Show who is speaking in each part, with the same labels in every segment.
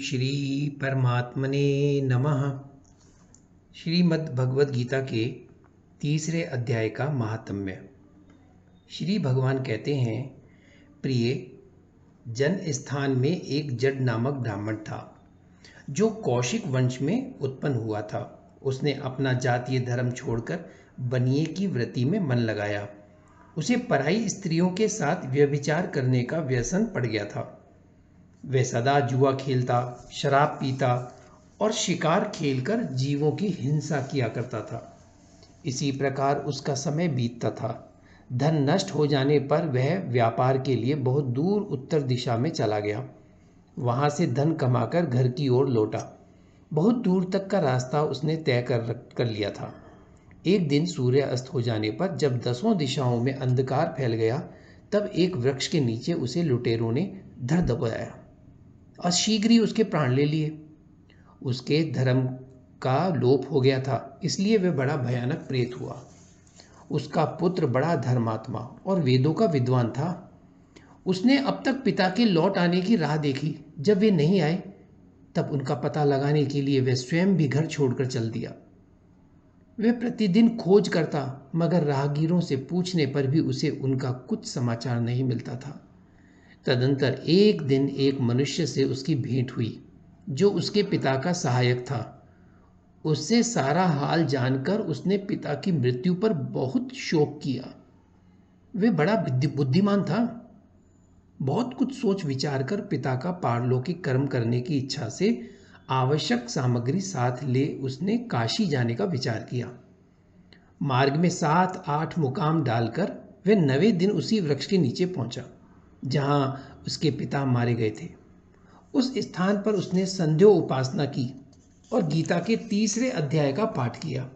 Speaker 1: श्री परमात्मने नमः। श्रीमद् भगवद गीता के तीसरे अध्याय का महात्म्य। श्री भगवान कहते हैं, प्रिय जन स्थान में एक जड नामक ब्राह्मण था जो कौशिक वंश में उत्पन्न हुआ था। उसने अपना जातीय धर्म छोड़कर बनिए की वृत्ति में मन लगाया। उसे पराई स्त्रियों के साथ व्यभिचार करने का व्यसन पड़ गया था। वह सदा जुआ खेलता, शराब पीता और शिकार खेलकर जीवों की हिंसा किया करता था। इसी प्रकार उसका समय बीतता था। धन नष्ट हो जाने पर वह व्यापार के लिए बहुत दूर उत्तर दिशा में चला गया। वहां से धन कमाकर घर की ओर लौटा। बहुत दूर तक का रास्ता उसने तय कर लिया था। एक दिन सूर्य अस्त हो जाने पर जब 10 दिशाओं में अंधकार फैल गया, तब एक वृक्ष के नीचे उसे लुटेरों ने धर दबाया और शीघ्र ही उसके प्राण ले लिए। उसके धर्म का लोप हो गया था, इसलिए वह बड़ा भयानक प्रेत हुआ। उसका पुत्र बड़ा धर्मात्मा और वेदों का विद्वान था। उसने अब तक पिता के लौट आने की राह देखी। जब वे नहीं आए, तब उनका पता लगाने के लिए वह स्वयं भी घर छोड़कर चल दिया। वह प्रतिदिन खोज करता, मगर राहगीरों से पूछने पर भी उसे उनका कुछ समाचार नहीं मिलता था। तदंतर एक दिन एक मनुष्य से उसकी भेंट हुई जो उसके पिता का सहायक था। उससे सारा हाल जानकर उसने पिता की मृत्यु पर बहुत शोक किया। वह बड़ा बुद्धिमान था। बहुत कुछ सोच विचार कर पिता का पारलौकिक कर्म करने की इच्छा से आवश्यक सामग्री साथ ले उसने काशी जाने का विचार किया। मार्ग में 7-8 मुकाम डालकर वह 9वें दिन उसी वृक्ष के नीचे पहुंचा जहां उसके पिता मारे गए थे। उस स्थान पर उसने संध्या उपासना की और गीता के तीसरे अध्याय का पाठ किया।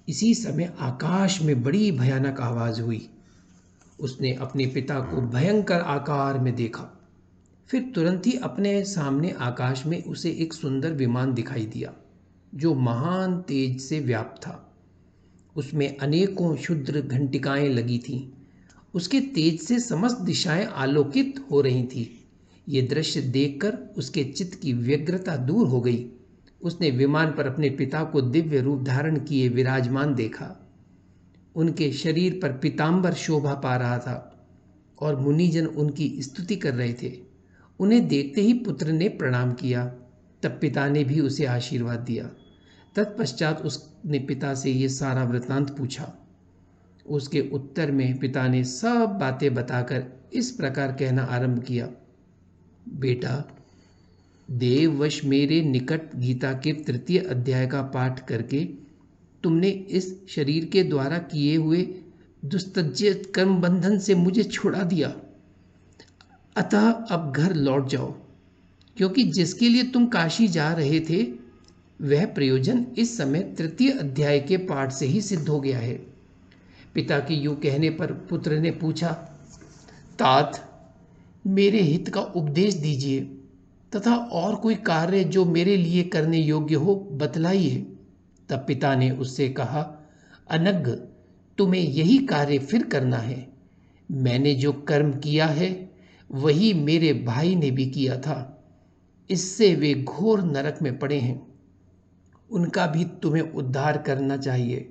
Speaker 1: इसी समय आकाश में बड़ी भयानक आवाज हुई। उसने अपने पिता को भयंकर आकार में देखा। फिर तुरंत ही अपने सामने आकाश में उसे एक सुंदर विमान दिखाई दिया जो महान तेज से व्याप्त था। उसमें अनेकों क्षुद्र घंटिकाएं लगी थीं। उसके तेज से समस्त दिशाएं आलोकित हो रही थीं। ये दृश्य देखकर उसके चित्त की व्यग्रता दूर हो गई। उसने विमान पर अपने पिता को दिव्य रूप धारण किए विराजमान देखा। उनके शरीर पर पीतांबर शोभा पा रहा था और मुनिजन उनकी स्तुति कर रहे थे। उन्हें देखते ही पुत्र ने प्रणाम किया। तब पिता ने भी उसे आशीर्वाद दिया। तत्पश्चात उसने पिता से ये सारा वृत्तांत पूछा। उसके उत्तर में पिता ने सब बातें बताकर इस प्रकार कहना आरंभ किया, बेटा, देववश मेरे निकट गीता के 3 अध्याय का पाठ करके तुमने इस शरीर के द्वारा किए हुए दुस्तज्य कर्म बंधन से मुझे छुड़ा दिया। अतः अब घर लौट जाओ, क्योंकि जिसके लिए तुम काशी जा रहे थे वह प्रयोजन इस समय 3 अध्याय के पाठ से ही सिद्ध हो गया है। पिता के यूं कहने पर पुत्र ने पूछा, तात, मेरे हित का उपदेश दीजिए तथा और कोई कार्य जो मेरे लिए करने योग्य हो बतलाइए। तब पिता ने उससे कहा, अनग, तुम्हें यही कार्य फिर करना है। मैंने जो कर्म किया है वही मेरे भाई ने भी किया था। इससे वे घोर नरक में पड़े हैं। उनका भी तुम्हें उद्धार करना चाहिए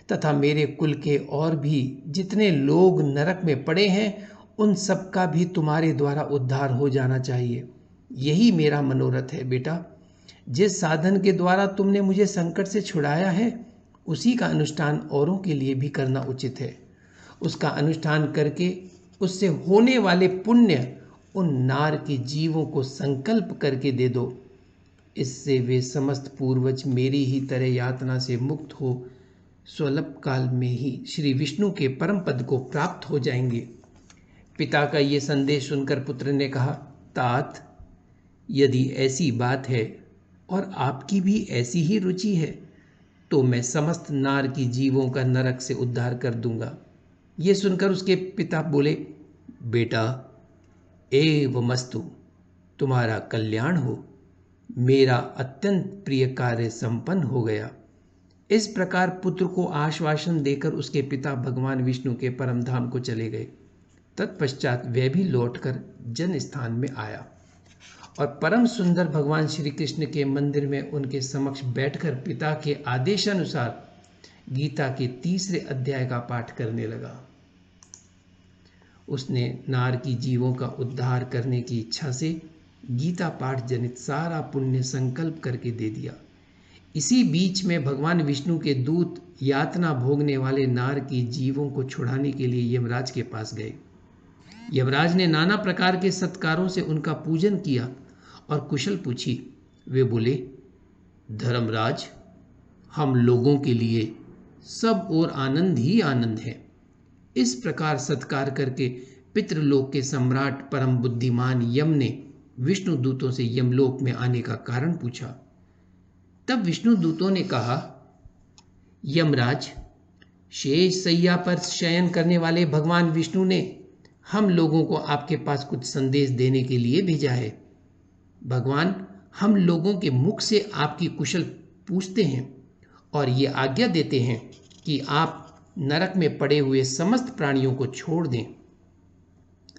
Speaker 1: तथा मेरे कुल के और भी जितने लोग नरक में पड़े हैं उन सब का भी तुम्हारे द्वारा उद्धार हो जाना चाहिए। यही मेरा मनोरथ है बेटा। जिस साधन के द्वारा तुमने मुझे संकट से छुड़ाया है उसी का अनुष्ठान औरों के लिए भी करना उचित है। उसका अनुष्ठान करके उससे होने वाले पुण्य उन नार के जीवों को संकल्प करके दे दो। इससे वे समस्त पूर्वज मेरी ही तरह यातना से मुक्त हो स्वल्प काल में ही श्री विष्णु के परम पद को प्राप्त हो जाएंगे। पिता का ये संदेश सुनकर पुत्र ने कहा, तात, यदि ऐसी बात है और आपकी भी ऐसी ही रुचि है तो मैं समस्त नार की जीवों का नरक से उद्धार कर दूंगा। ये सुनकर उसके पिता बोले, बेटा, एवमस्तु, तुम्हारा कल्याण हो। मेरा अत्यंत प्रिय कार्य संपन्न हो गया। इस प्रकार पुत्र को आश्वासन देकर उसके पिता भगवान विष्णु के परम धाम को चले गए। तत्पश्चात वह भी लौटकर जन स्थान में आया और परम सुंदर भगवान श्री कृष्ण के मंदिर में उनके समक्ष बैठकर पिता के आदेशानुसार गीता के 3रे अध्याय का पाठ करने लगा। उसने नार की जीवों का उद्धार करने की इच्छा से गीता पाठ जनित सारा पुण्य संकल्प करके दे दिया। इसी बीच में भगवान विष्णु के दूत यातना भोगने वाले नार की जीवों को छुड़ाने के लिए यमराज के पास गए। यमराज ने नाना प्रकार के सत्कारों से उनका पूजन किया और कुशल पूछी। वे बोले, धर्मराज, हम लोगों के लिए सब और आनंद ही आनंद है। इस प्रकार सत्कार करके पितृलोक के सम्राट परम बुद्धिमान यम ने विष्णु दूतों से यमलोक में आने का कारण पूछा। तब विष्णु दूतों ने कहा, यमराज, शेष सैया पर शयन करने वाले भगवान विष्णु ने हम लोगों को आपके पास कुछ संदेश देने के लिए भेजा है। भगवान हम लोगों के मुख से आपकी कुशल पूछते हैं और ये आज्ञा देते हैं कि आप नरक में पड़े हुए समस्त प्राणियों को छोड़ दें।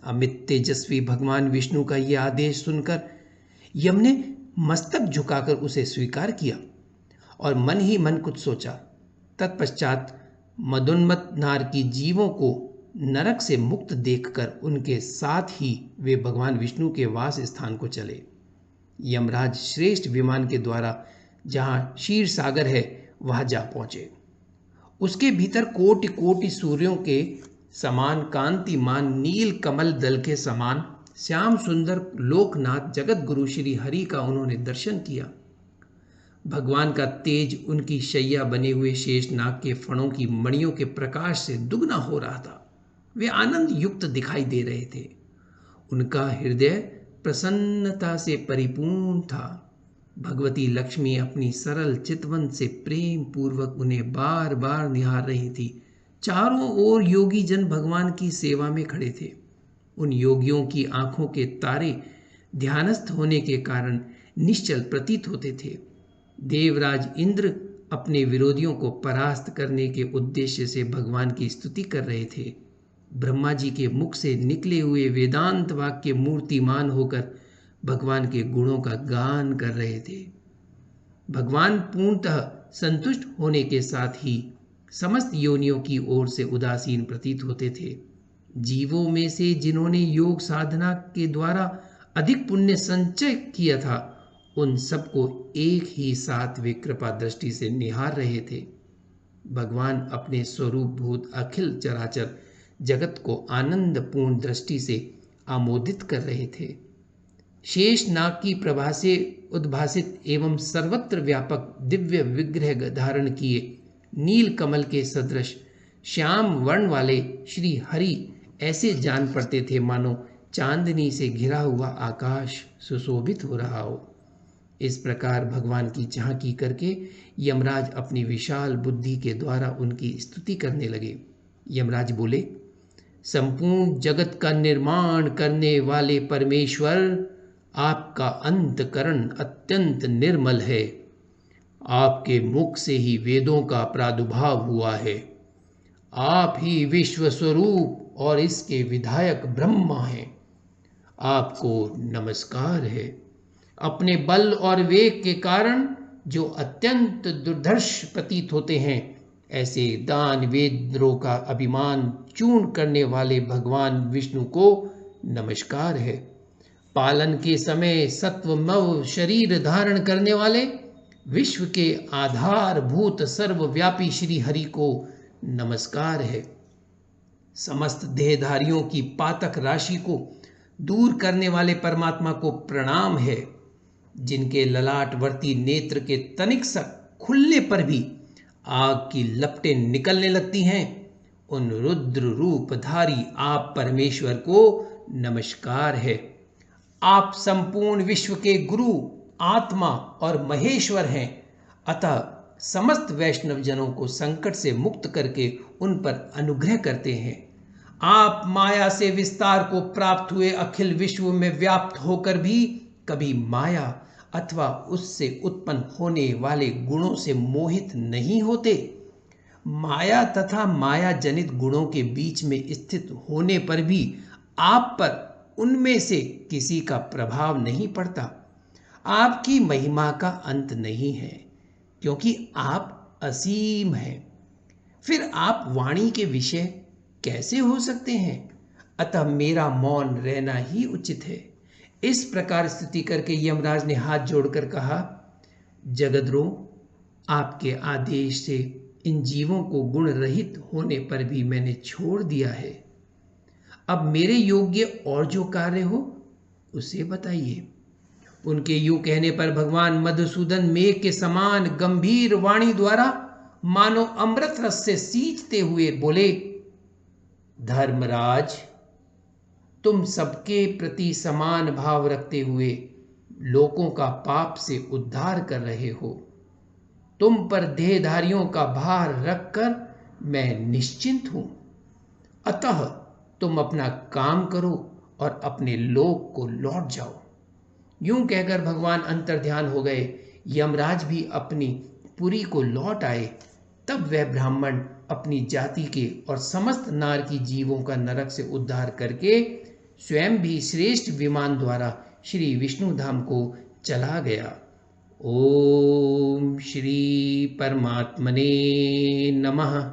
Speaker 1: अमित तेजस्वी भगवान विष्णु का यह आदेश सुनकर यम ने मस्तक झुकाकर उसे स्वीकार किया और मन ही मन कुछ सोचा। तत्पश्चात मदोन्मत्त नार की जीवों को नरक से मुक्त देखकर उनके साथ ही वे भगवान विष्णु के वास स्थान को चले। यमराज श्रेष्ठ विमान के द्वारा जहाँ क्षीर सागर है वहां जा पहुंचे। उसके भीतर कोटि कोटि सूर्यों के समान कांतिमान नील कमल दल के समान श्याम सुंदर लोकनाथ जगत गुरु श्री हरि का उन्होंने दर्शन किया। भगवान का तेज उनकी शैया बने हुए शेषनाग के फणों की मणियों के प्रकाश से दुगना हो रहा था। वे आनंद युक्त दिखाई दे रहे थे। उनका हृदय प्रसन्नता से परिपूर्ण था। भगवती लक्ष्मी अपनी सरल चितवन से प्रेम पूर्वक उन्हें बार बार निहार रही थी। चारों ओर योगी जन भगवान की सेवा में खड़े थे। उन योगियों की आंखों के तारे ध्यानस्थ होने के कारण निश्चल प्रतीत होते थे। देवराज इंद्र अपने विरोधियों को परास्त करने के उद्देश्य से भगवान की स्तुति कर रहे थे। ब्रह्मा जी के मुख से निकले हुए वेदांत वाक्य मूर्तिमान होकर भगवान के गुणों का गान कर रहे थे। भगवान पूर्णतः संतुष्ट होने के साथ ही समस्त योनियों की ओर से उदासीन प्रतीत होते थे। जीवों में से जिन्होंने योग साधना के द्वारा अधिक पुण्य संचय किया था, उन सबको एक ही साथ वे कृपा दृष्टि से निहार रहे थे। भगवान अपने स्वरूप भूत अखिल चराचर जगत को आनंद पूर्ण दृष्टि से आमोदित कर रहे थे। शेष नाग की प्रभा से उद्भासित एवं सर्वत्र व्यापक दिव्य विग्रह धारण किए नील कमल के सदृश श्याम वर्ण वाले श्री हरि ऐसे जान पड़ते थे मानो चांदनी से घिरा हुआ आकाश सुशोभित हो रहा हो। इस प्रकार भगवान की झांकी करके यमराज अपनी विशाल बुद्धि के द्वारा उनकी स्तुति करने लगे। यमराज बोले, संपूर्ण जगत का निर्माण करने वाले परमेश्वर, आपका अंतकरण अत्यंत निर्मल है। आपके मुख से ही वेदों का प्रादुर्भाव हुआ है। आप ही विश्व स्वरूप और इसके विधायक ब्रह्मा हैं। आपको नमस्कार है। अपने बल और वेग के कारण जो अत्यंत दुर्धर्ष प्रतीत होते हैं, ऐसे दानवेंद्रों का अभिमान चूर्ण करने वाले भगवान विष्णु को नमस्कार है। पालन के समय सत्वमव शरीर धारण करने वाले विश्व के आधारभूत सर्वव्यापी श्री हरि को नमस्कार है। समस्त देहधारियों की पातक राशि को दूर करने वाले परमात्मा को प्रणाम है। जिनके ललाटवर्ती नेत्र के तनिक सा खुलने पर भी आग की लपटें निकलने लगती हैं, उन रुद्र रूपधारी आप परमेश्वर को नमस्कार है। आप संपूर्ण विश्व के गुरु, आत्मा और महेश्वर हैं। अतः समस्त वैष्णव जनों को संकट से मुक्त करके उन पर अनुग्रह करते हैं। आप माया से विस्तार को प्राप्त हुए अखिल विश्व में व्याप्त होकर भी कभी माया अथवा उससे उत्पन्न होने वाले गुणों से मोहित नहीं होते। माया तथा माया जनित गुणों के बीच में स्थित होने पर भी आप पर उनमें से किसी का प्रभाव नहीं पड़ता। आपकी महिमा का अंत नहीं है, क्योंकि आप असीम हैं। फिर आप वाणी के विषय कैसे हो सकते हैं? अतः मेरा मौन रहना ही उचित है। इस प्रकार स्तुति करके यमराज ने हाथ जोड़कर कहा, जगद्रो, आपके आदेश से इन जीवों को गुण रहित होने पर भी मैंने छोड़ दिया है। अब मेरे योग्य और जो कार्य हो उसे बताइए। उनके यूं कहने पर भगवान मधुसूदन मेघ के समान गंभीर वाणी द्वारा मानो अमृत रस से सींचते हुए बोले, धर्मराज, तुम सबके प्रति समान भाव रखते हुए लोगों का पाप से उद्धार कर रहे हो। तुम पर देहधारियों का भार रखकर मैं निश्चिंत हूं। अतः तुम अपना काम करो और अपने लोक को लौट जाओ। यूं कहकर भगवान अंतर्ध्यान हो गए। यमराज भी अपनी पुरी को लौट आए। तब वह ब्राह्मण अपनी जाति के और समस्त नार की जीवों का नरक से उद्धार करके स्वयं भी श्रेष्ठ विमान द्वारा श्री विष्णु धाम को चला गया। ओम श्री परमात्मने नमः।